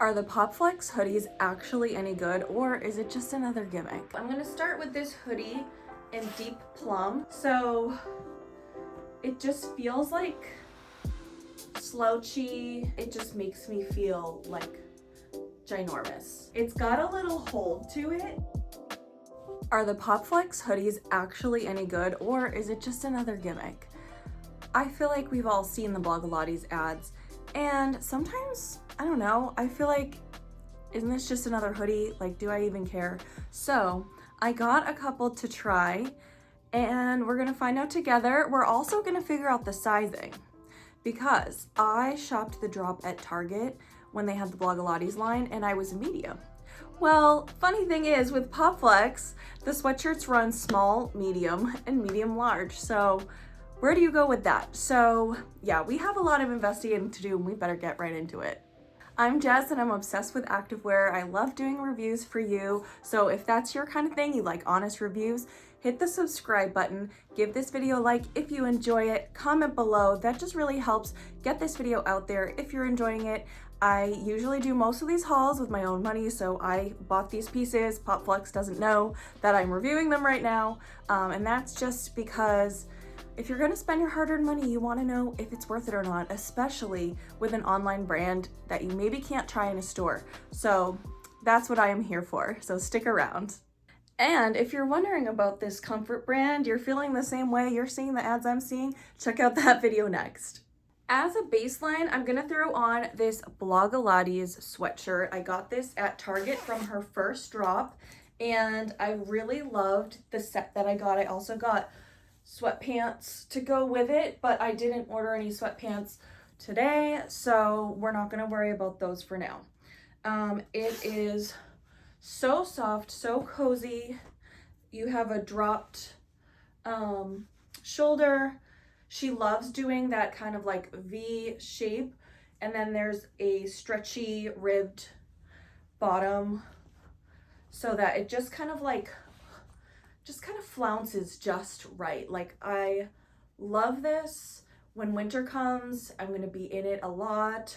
Are the Popflex hoodies actually any good, or is it just another gimmick? I'm gonna start with this hoodie in deep plum. So it just feels like slouchy. It just makes me feel like ginormous. It's got a little hold to it. Are the Popflex hoodies actually any good, or is it just another gimmick? I feel like we've all seen the Blogilates ads, and sometimes, I don't know, I feel like, isn't this just another hoodie? Like, do I even care? So I got a couple to try, and we're gonna find out together. We're also gonna figure out the sizing, because I shopped the drop at Target when they had the Blogilates line, and I was a medium. Well, funny thing is, with Popflex, the sweatshirts run small, medium, and medium large. So where do you go with that? So yeah, we have a lot of investigating to do, and we better get right into it. I'm Jess, and I'm obsessed with activewear. I love doing reviews for you. So if that's your kind of thing, you like honest reviews, hit the subscribe button, give this video a like if you enjoy it, comment below. That just really helps get this video out there if you're enjoying it. I usually do most of these hauls with my own money, so I bought these pieces. Popflex doesn't know that I'm reviewing them right now, and that's just because if you're gonna spend your hard-earned money, you wanna know if it's worth it or not, especially with an online brand that you maybe can't try in a store. So that's what I am here for, so stick around. And if you're wondering about this comfort brand, you're feeling the same way, you're seeing the ads I'm seeing, check out that video next. As a baseline, I'm gonna throw on this Blogilates sweatshirt. I got this at Target from her first drop, and I really loved the set that I got. I also got sweatpants to go with it, but I didn't order any sweatpants today, so we're not gonna worry about those for now. It is so soft, so cozy. You have a dropped shoulder. She loves doing that kind of like V shape, and then there's a stretchy ribbed bottom so that it just kind of flounces just right. Like, I love this. When winter comes, I'm gonna be in it a lot.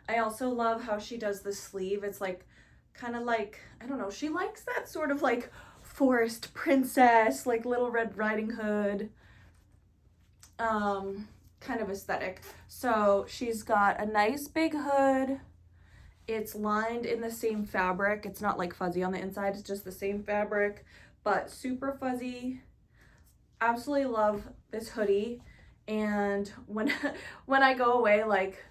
I also love how she does the sleeve. It's like kind of like, I don't know, she likes that sort of like forest princess, like Little Red Riding Hood kind of aesthetic. So she's got a nice big hood. It's lined in the same fabric. It's not like fuzzy on the inside, it's just the same fabric, but super fuzzy. Absolutely love this hoodie. And when I go away, like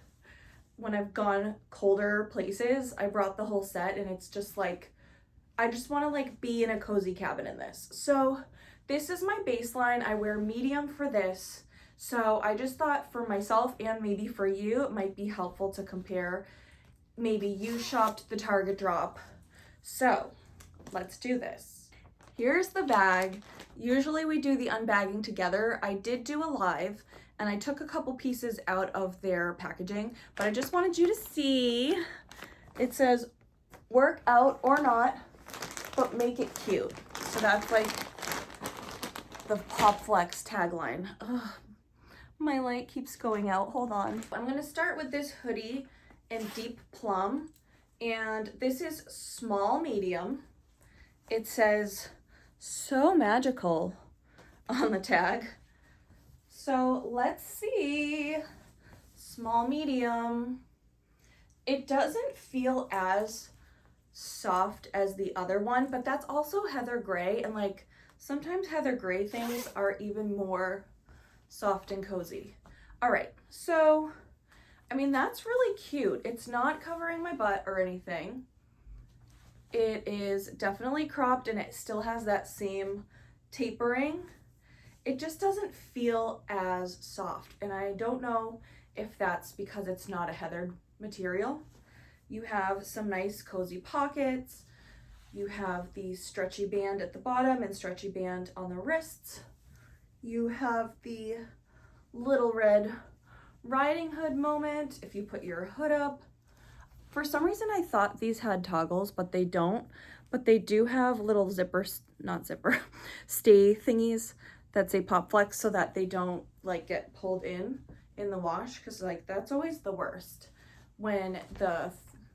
when I've gone colder places, I brought the whole set, and it's just like, I just want to like be in a cozy cabin in this. So this is my baseline. I wear medium for this. So I just thought for myself and maybe for you, it might be helpful to compare. Maybe you shopped the Target drop. So let's do this. Here's the bag. Usually we do the unbagging together. I did do a live, and I took a couple pieces out of their packaging, but I just wanted you to see. It says work out or not, but make it cute. So that's like the Popflex tagline. Ugh, my light keeps going out. Hold on. I'm gonna start with this hoodie in deep plum, and this is small medium. It says so magical on the tag. So let's see. Small medium. It doesn't feel as soft as the other one, but that's also heather gray, and like sometimes heather gray things are even more soft and cozy. All right, so I mean, that's really cute. It's not covering my butt or anything. It is definitely cropped, and it still has that same tapering. It just doesn't feel as soft, and I don't know if that's because it's not a heathered material. You have some nice cozy pockets. You have the stretchy band at the bottom and stretchy band on the wrists. You have the Little Red Riding Hood moment if you put your hood up. For some reason I thought these had toggles, but they don't. But they do have little stay thingies that say Popflex, so that they don't like get pulled in the wash, because like that's always the worst when the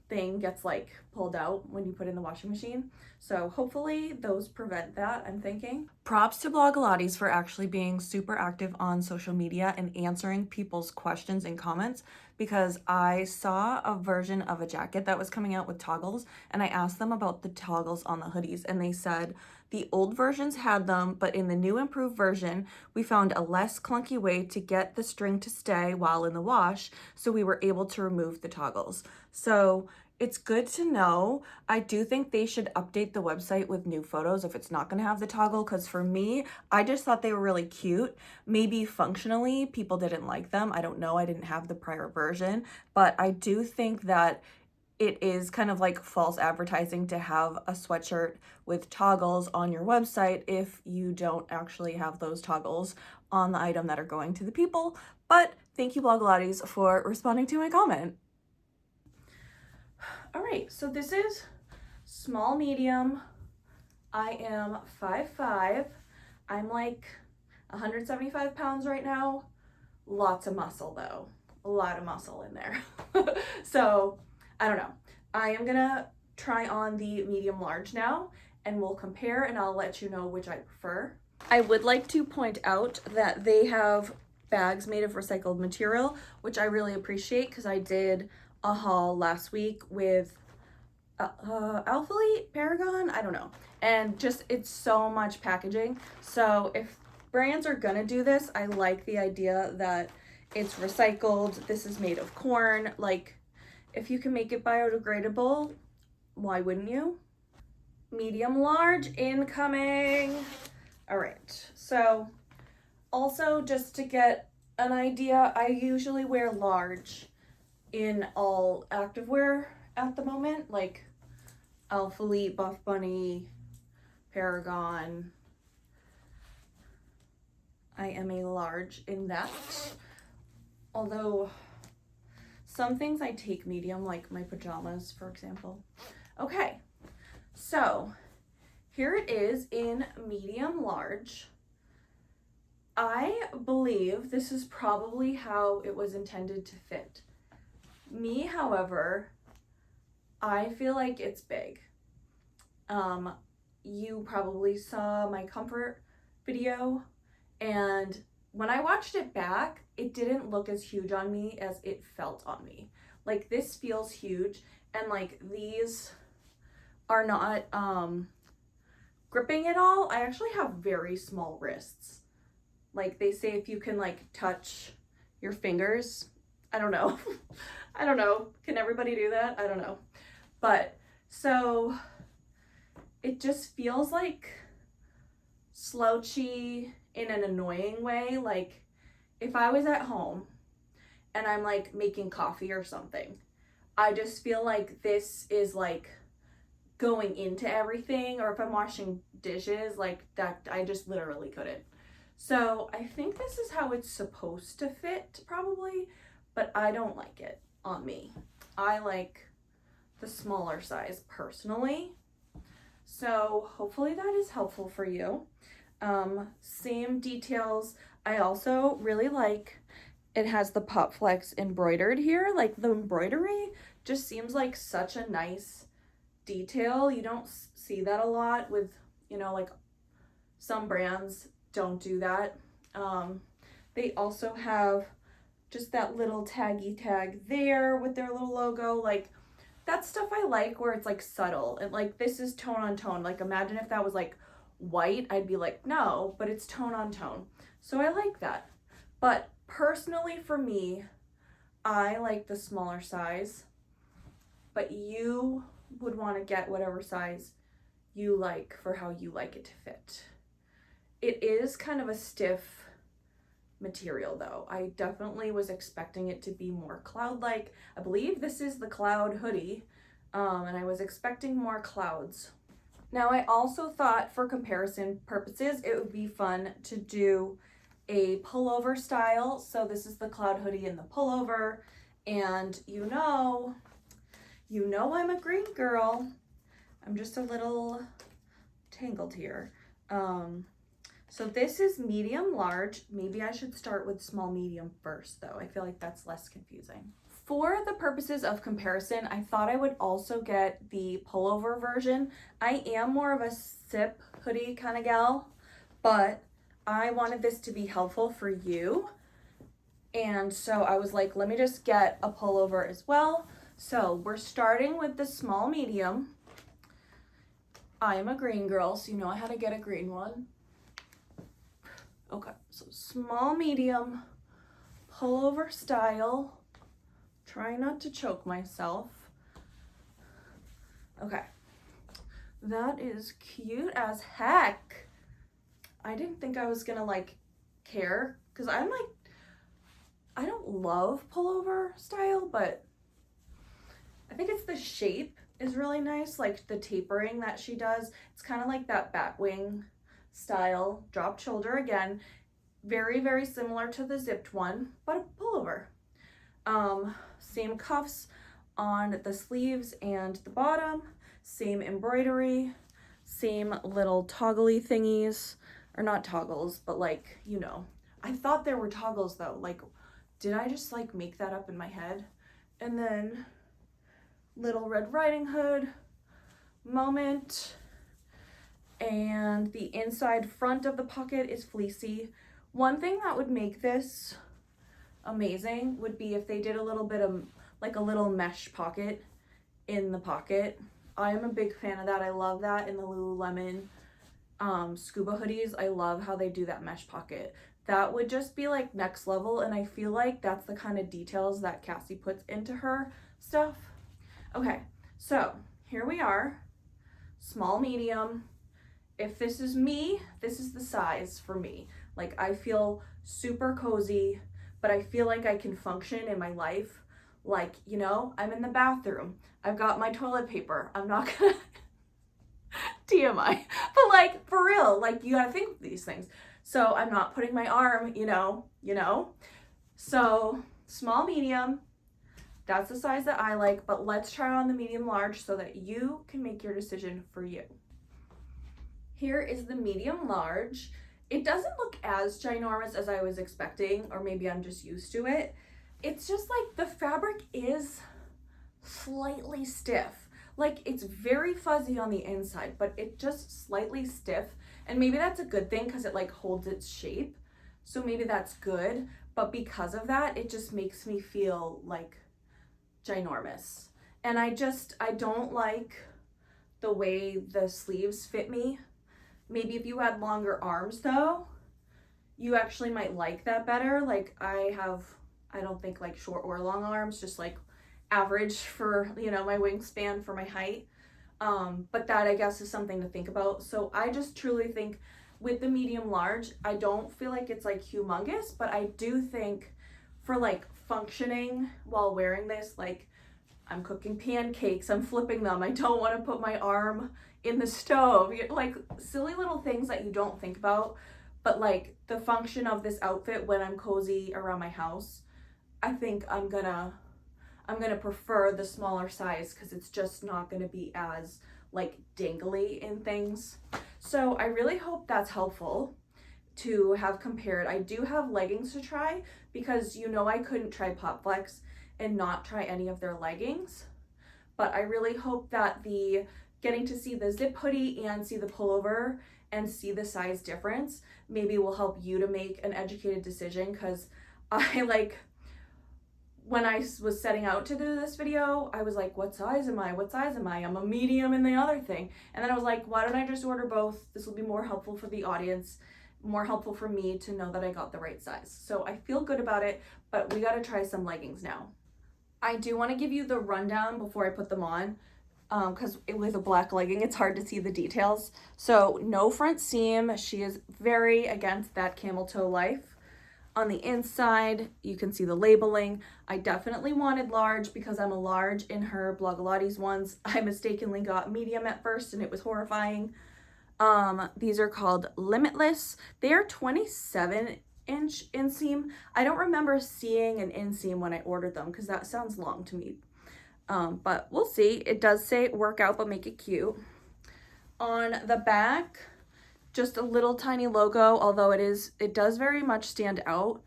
thing gets like pulled out when you put it in the washing machine. So hopefully those prevent that, I'm thinking. Props to Blogilates for actually being super active on social media and answering people's questions and comments, because I saw a version of a jacket that was coming out with toggles and I asked them about the toggles on the hoodies and they said the old versions had them, but in the new improved version, we found a less clunky way to get the string to stay while in the wash, so we were able to remove the toggles. So it's good to know. I do think they should update the website with new photos if it's not going to have the toggle, because for me, I just thought they were really cute. Maybe functionally, people didn't like them. I don't know. I didn't have the prior version, but I do think that it is kind of like false advertising to have a sweatshirt with toggles on your website if you don't actually have those toggles on the item that are going to the people. But thank you, Blogilates, for responding to my comment. All right, so this is small medium. I am 5'5". I'm like 175 pounds right now. Lots of muscle though, a lot of muscle in there. So I don't know. I am gonna try on the medium large now and we'll compare and I'll let you know which I prefer. I would like to point out that they have bags made of recycled material, which I really appreciate because I did a haul last week with Alphalete, Paragon, I don't know. And just, it's so much packaging. So if brands are gonna do this, I like the idea that it's recycled. This is made of corn. Like, if you can make it biodegradable, why wouldn't you? Medium large incoming. All right, so also just to get an idea, I usually wear large in all activewear at the moment, like Alphalete, Buff Bunny, Paragon. I am a large in that. Although some things I take medium, like my pajamas, for example. Okay, so here it is in medium large. I believe this is probably how it was intended to fit. Me, however, I feel like it's big. You probably saw my comfort video, and when I watched it back, it didn't look as huge on me as it felt on me. Like, this feels huge, and like these are not gripping at all. I actually have very small wrists. Like, they say if you can like touch your fingers, I don't know. I don't know. Can everybody do that? I don't know. But so it just feels like slouchy in an annoying way. Like, if I was at home and I'm like making coffee or something, I just feel like this is like going into everything. Or if I'm washing dishes, like that, I just literally couldn't. So I think this is how it's supposed to fit probably, but I don't like it on me. I like the smaller size personally. So hopefully that is helpful for you. Same details. I also really like, it has the Popflex embroidered here. Like, the embroidery just seems like such a nice detail. You don't see that a lot with, you know, like some brands don't do that. They also have just that little taggy tag there with their little logo. Like, that stuff I like, where it's like subtle and like this is tone on tone. Like, imagine if that was like white, I'd be like, no, but it's tone on tone. So I like that. But personally for me, I like the smaller size, but you would want to get whatever size you like for how you like it to fit. It is kind of a stiff material though. I definitely was expecting it to be more cloud-like. I believe this is the cloud hoodie, and I was expecting more clouds. Now, I also thought for comparison purposes, it would be fun to do a pullover style. So this is the cloud hoodie in the pullover, and you know I'm a green girl. I'm just a little tangled here. So this is medium large. Maybe I should start with small medium first though. I feel like that's less confusing. For the purposes of comparison, I thought I would also get the pullover version. I am more of a zip hoodie kind of gal, but I wanted this to be helpful for you. And so I was like, let me just get a pullover as well. So we're starting with the small medium. I am a green girl, so you know I had to get a green one. Okay, so small medium, pullover style. Try not to choke myself. Okay, that is cute as heck. I didn't think I was gonna like care, because I'm like, I don't love pullover style, but I think it's the shape is really nice, like the tapering that she does. It's kind of like that bat wing style, drop shoulder again. Very, very similar to the zipped one, but a pullover. Same cuffs on the sleeves and the bottom, same embroidery, same little toggly thingies, or not toggles, but like, you know, I thought there were toggles though. Like, did I just like make that up in my head? And then little Red Riding Hood moment, and the inside front of the pocket is fleecy. One thing that would make this amazing would be if they did a little bit of like a little mesh pocket in the pocket. I am a big fan of that. I love that in the Lululemon scuba hoodies. I love how they do that mesh pocket. That would just be like next level, and I feel like that's the kind of details that Cassie puts into her stuff. Okay, so here we are, small medium. If this is me, this is the size for me. Like, I feel super cozy, but I feel like I can function in my life. Like, you know, I'm in the bathroom. I've got my toilet paper. I'm not gonna TMI, but like for real, like you gotta think of these things. So I'm not putting my arm, you know. So small, medium, that's the size that I like, but let's try on the medium large so that you can make your decision for you. Here is the medium large. It doesn't look as ginormous as I was expecting, or maybe I'm just used to it. It's just like the fabric is slightly stiff. Like, it's very fuzzy on the inside, but it's just slightly stiff. And maybe that's a good thing because it like holds its shape. So maybe that's good. But because of that, it just makes me feel like ginormous. And I don't like the way the sleeves fit me. Maybe if you had longer arms though, you actually might like that better. Like I don't think like short or long arms, just like average for, you know, my wingspan for my height. But that I guess is something to think about. So I just truly think with the medium large, I don't feel like it's like humongous, but I do think for like functioning while wearing this, like I'm cooking pancakes, I'm flipping them, I don't want to put my arm in the stove, like silly little things that you don't think about. But like the function of this outfit when I'm cozy around my house, I think I'm gonna prefer the smaller size because it's just not gonna be as like dangly in things. So I really hope that's helpful to have compared. I do have leggings to try because you know I couldn't try Popflex and not try any of their leggings. But I really hope that the getting to see the zip hoodie and see the pullover and see the size difference maybe will help you to make an educated decision, because I like, when I was setting out to do this video, I was like, what size am I? What size am I? I'm a medium in the other thing. And then I was like, why don't I just order both? This will be more helpful for the audience, more helpful for me to know that I got the right size. So I feel good about it, but we got to try some leggings now. I do want to give you the rundown before I put them on, because with a black legging, it's hard to see the details. So no front seam. She is very against that camel toe life. On the inside, you can see the labeling. I definitely wanted large because I'm a large in her Blogilates ones. I mistakenly got medium at first and it was horrifying. These are called Limitless. They are 27-inch inseam. I don't remember seeing an inseam when I ordered them because that sounds long to me. But we'll see. It does say work out but make it cute. On the back, just a little tiny logo, although it does very much stand out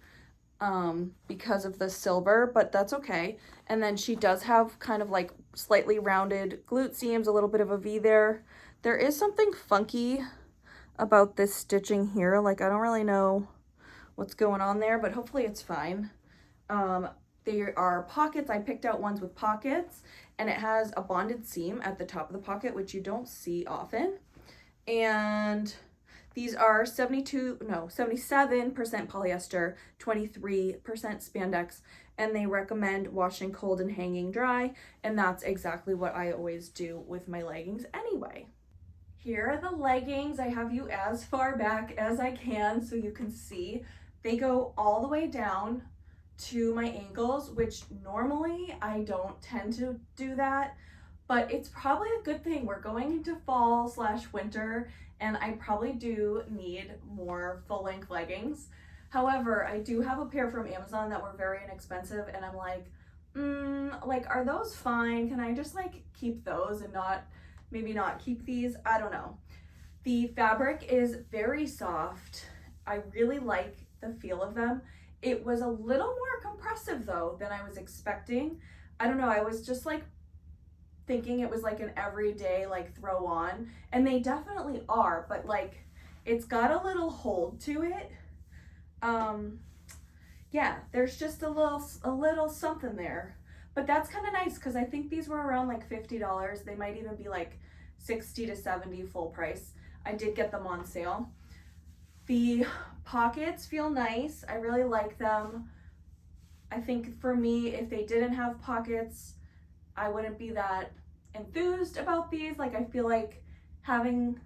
because of the silver, but that's okay. And then she does have kind of like slightly rounded glute seams, a little bit of a V there. There is something funky about this stitching here. Like, I don't really know what's going on there, but hopefully it's fine. There are pockets. I picked out ones with pockets, and it has a bonded seam at the top of the pocket, which you don't see often. And these are 77% polyester, 23% spandex, and they recommend washing cold and hanging dry, and that's exactly what I always do with my leggings anyway. Here are the leggings. I have you as far back as I can so you can see. They go all the way down to my ankles, which normally I don't tend to do that, but it's probably a good thing. We're going into fall/winter, and I probably do need more full-length leggings. However, I do have a pair from Amazon that were very inexpensive, and I'm like, like, are those fine? Can I just like keep those and maybe not keep these? I don't know. The fabric is very soft. I really like the feel of them. It was a little more compressive though than I was expecting. I don't know, I was just like thinking it was like an everyday like throw on, and they definitely are, but like it's got a little hold to it. Yeah, there's just a little something there, but that's kind of nice because I think these were around like $50. They might even be like 60 to 70 full price. I did get them on sale. The pockets feel nice. I really like them. I think for me, if they didn't have pockets, I wouldn't be that enthused about these. Like, I feel like having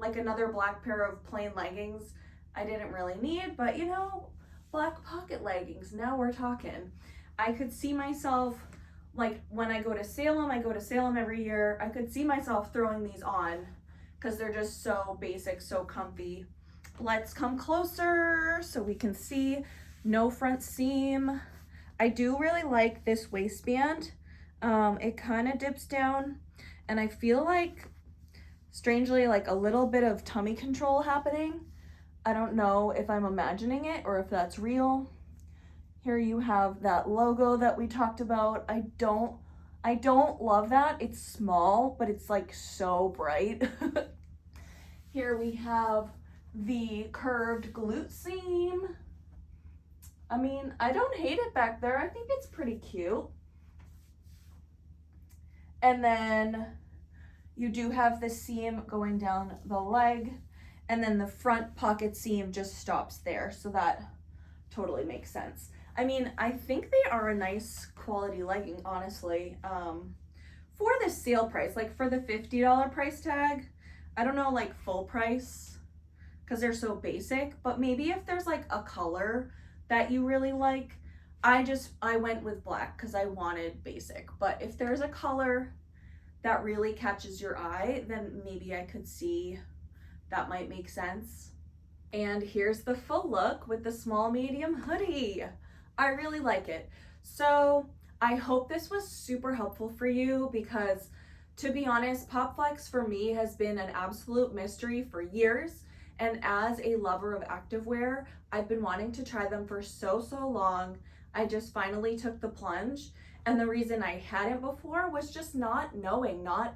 like another black pair of plain leggings, I didn't really need, but you know, black pocket leggings, now we're talking. I could see myself, like when I go to Salem every year, I could see myself throwing these on because they're just so basic, so comfy. Let's come closer so we can see. No front seam. I do really like this waistband. It kind of dips down, and I feel like, strangely, like a little bit of tummy control happening. I don't know if I'm imagining it or if that's real. Here you have that logo that we talked about. I don't love that. It's small, but it's like so bright. Here we have the curved glute seam. I mean, I don't hate it back there. I think it's pretty cute. And then you do have the seam going down the leg, and then the front pocket seam just stops there. So that totally makes sense. I mean, I think they are a nice quality legging, honestly. For the sale price, like for the $50 price tag, I don't know, like full price, because they're so basic, but maybe if there's like a color that you really like, I went with black because I wanted basic, but if there's a color that really catches your eye, then maybe I could see that might make sense. And here's the full look with the small medium hoodie. I really like it. So I hope this was super helpful for you, because to be honest, Popflex for me has been an absolute mystery for years. And as a lover of activewear, I've been wanting to try them for so long. I just finally took the plunge. And the reason I hadn't before was just not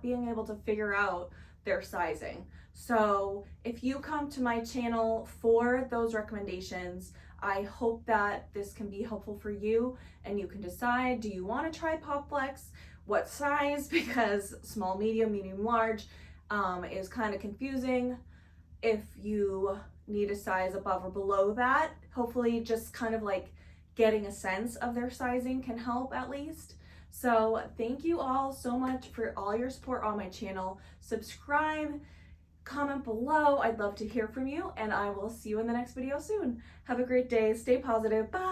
being able to figure out their sizing. So if you come to my channel for those recommendations, I hope that this can be helpful for you, and you can decide, do you want to try Popflex? What size? Because small, medium, large is kind of confusing. If you need a size above or below that, hopefully just kind of like getting a sense of their sizing can help at least. So thank you all so much for all your support on my channel. Subscribe, comment below. I'd love to hear from you, and I will see you in the next video soon. Have a great day. Stay positive. Bye.